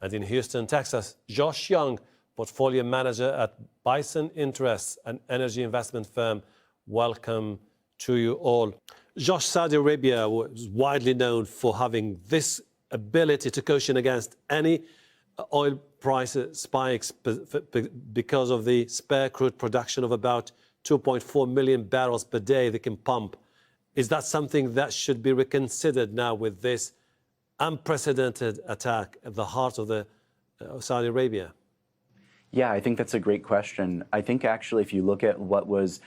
And in Houston, Texas, Josh Young, portfolio manager at Bison Interests, an energy investment firm. Welcome to you all. Josh, Saudi Arabia was widely known for having this ability to cushion against any oil price spikes because of the spare crude production of about 2.4 million barrels per day they can pump. Is that something that should be reconsidered now with this unprecedented attack at the heart of Saudi Arabia? Yeah, I think that's a great question. I think actually if you look at what was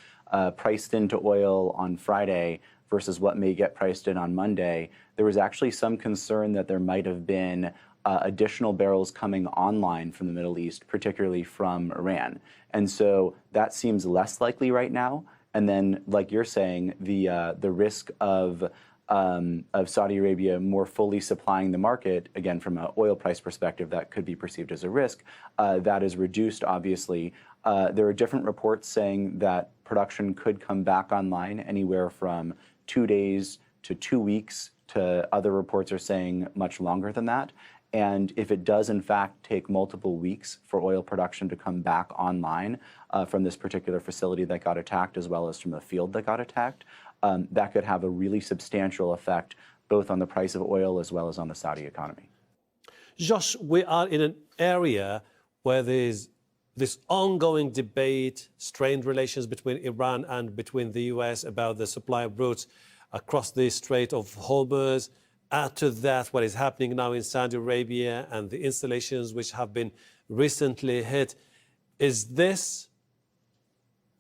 priced into oil on Friday versus what may get priced in on Monday, there was actually some concern that there might have been additional barrels coming online from the Middle East, particularly from Iran. And so that seems less likely right now. And then, like you're saying, the risk of Saudi Arabia more fully supplying the market, again, from an oil price perspective, that could be perceived as a risk, that is reduced, obviously. There are different reports saying that production could come back online anywhere from 2 days to 2 weeks, to other reports are saying much longer than that. And if it does, in fact, take multiple weeks for oil production to come back online from this particular facility that got attacked, as well as from the field that got attacked, that could have a really substantial effect both on the price of oil as well as on the Saudi economy. Josh, we are in an area where there's this ongoing debate, strained relations between Iran and between the US about the supply routes across the Strait of Hormuz. Add to that what is happening now in Saudi Arabia and the installations which have been recently hit. Is this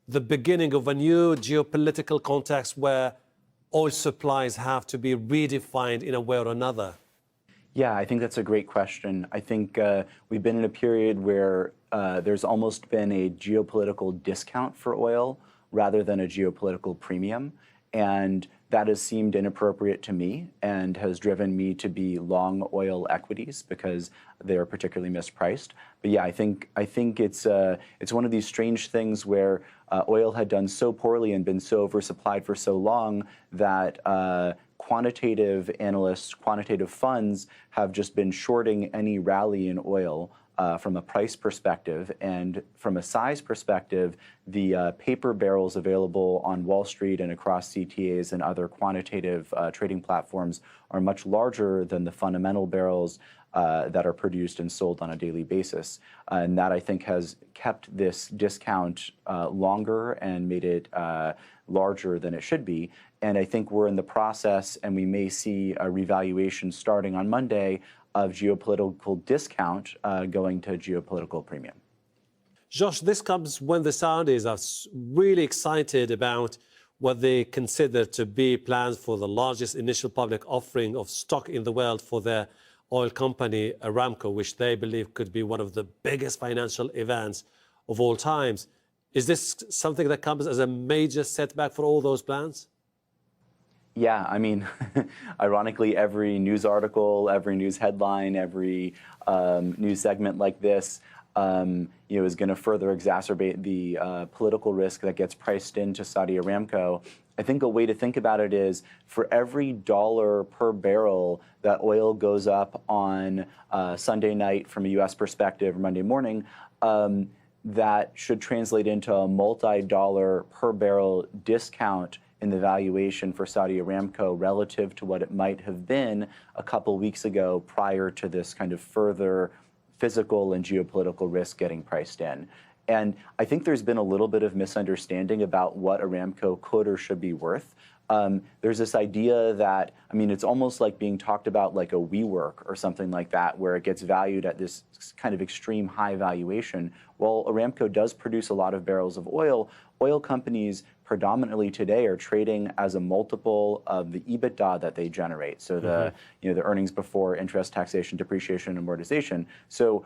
the beginning of a new geopolitical context where oil supplies have to be redefined in a way or another? Yeah, I think that's a great question. I think we've been in a period where there's almost been a geopolitical discount for oil rather than a geopolitical premium. And that has seemed inappropriate to me and has driven me to be long oil equities because they are particularly mispriced. But yeah, I think it's one of these strange things where oil had done so poorly and been so oversupplied for so long that quantitative analysts, quantitative funds have just been shorting any rally in oil from a price perspective. And from a size perspective, the paper barrels available on Wall Street and across CTAs and other quantitative trading platforms are much larger than the fundamental barrels that are produced and sold on a daily basis. And that, I think, has kept this discount longer and made it larger than it should be. And I think we're in the process, and we may see a revaluation starting on Monday of geopolitical discount going to geopolitical premium. Josh, this comes when the Saudis are really excited about what they consider to be plans for the largest initial public offering of stock in the world for their oil company, Aramco, which they believe could be one of the biggest financial events of all times. Is this something that comes as a major setback for all those plans? Yeah, I mean, ironically, every news article, every news headline, every news segment like this, is going to further exacerbate the political risk that gets priced into Saudi Aramco. I think a way to think about it is for every dollar per barrel that oil goes up on Sunday night from a U.S. perspective, or Monday morning, that should translate into a multi-dollar per barrel discount in the valuation for Saudi Aramco relative to what it might have been a couple weeks ago prior to this kind of further physical and geopolitical risk getting priced in. And I think there's been a little bit of misunderstanding about what Aramco could or should be worth. There's this idea that, I mean, it's almost like being talked about like a WeWork or something like that, where it gets valued at this kind of extreme high valuation. While Aramco does produce a lot of barrels of oil, oil companies predominantly today are trading as a multiple of the EBITDA that they generate. So the earnings before interest, taxation, depreciation, and amortization. So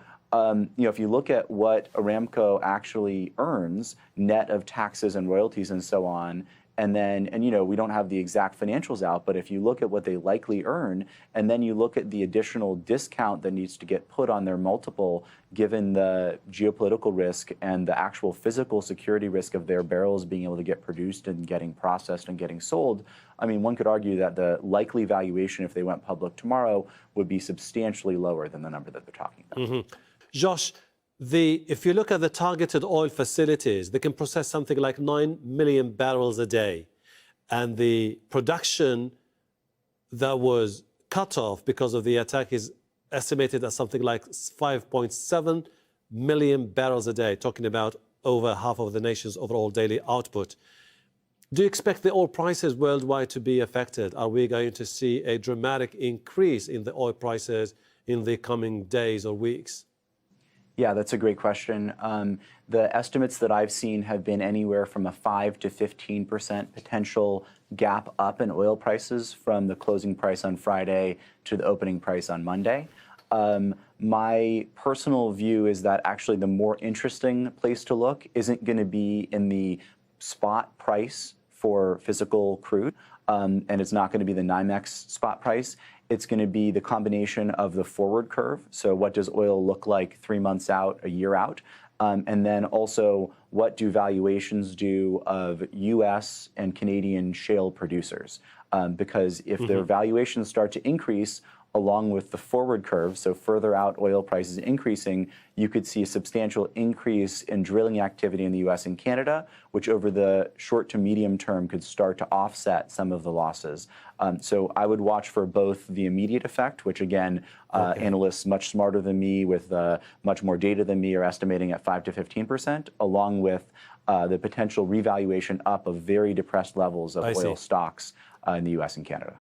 if you look at what Aramco actually earns, net of taxes and royalties and so on, and then, and we don't have the exact financials out, but if you look at what they likely earn, and then you look at the additional discount that needs to get put on their multiple, given the geopolitical risk and the actual physical security risk of their barrels being able to get produced and getting processed and getting sold, I mean, one could argue that the likely valuation if they went public tomorrow would be substantially lower than the number that they're talking about. Josh, if you look at the targeted oil facilities, they can process something like 9 million barrels a day. And the production that was cut off because of the attack is estimated at something like 5.7 million barrels a day, talking about over half of the nation's overall daily output. Do you expect the oil prices worldwide to be affected? Are we going to see a dramatic increase in the oil prices in the coming days or weeks? Yeah, that's a great question. The estimates that I've seen have been anywhere from a 5 to 15% potential gap up in oil prices from the closing price on Friday to the opening price on Monday. My personal view is that actually the more interesting place to look isn't going to be in the spot price for physical crude, and it's not going to be the NYMEX spot price. It's going to be the combination of the forward curve. So what does oil look like 3 months out, a year out? And then also, what do valuations do of U.S. and Canadian shale producers? Because if their valuations start to increase along with the forward curve, so further out oil prices increasing, you could see a substantial increase in drilling activity in the U.S. and Canada, which over the short to medium term could start to offset some of the losses. So I would watch for both the immediate effect, which again, analysts much smarter than me with much more data than me are estimating at 5 to 15%, along with the potential revaluation up of very depressed levels of oil stocks in the U.S. and Canada.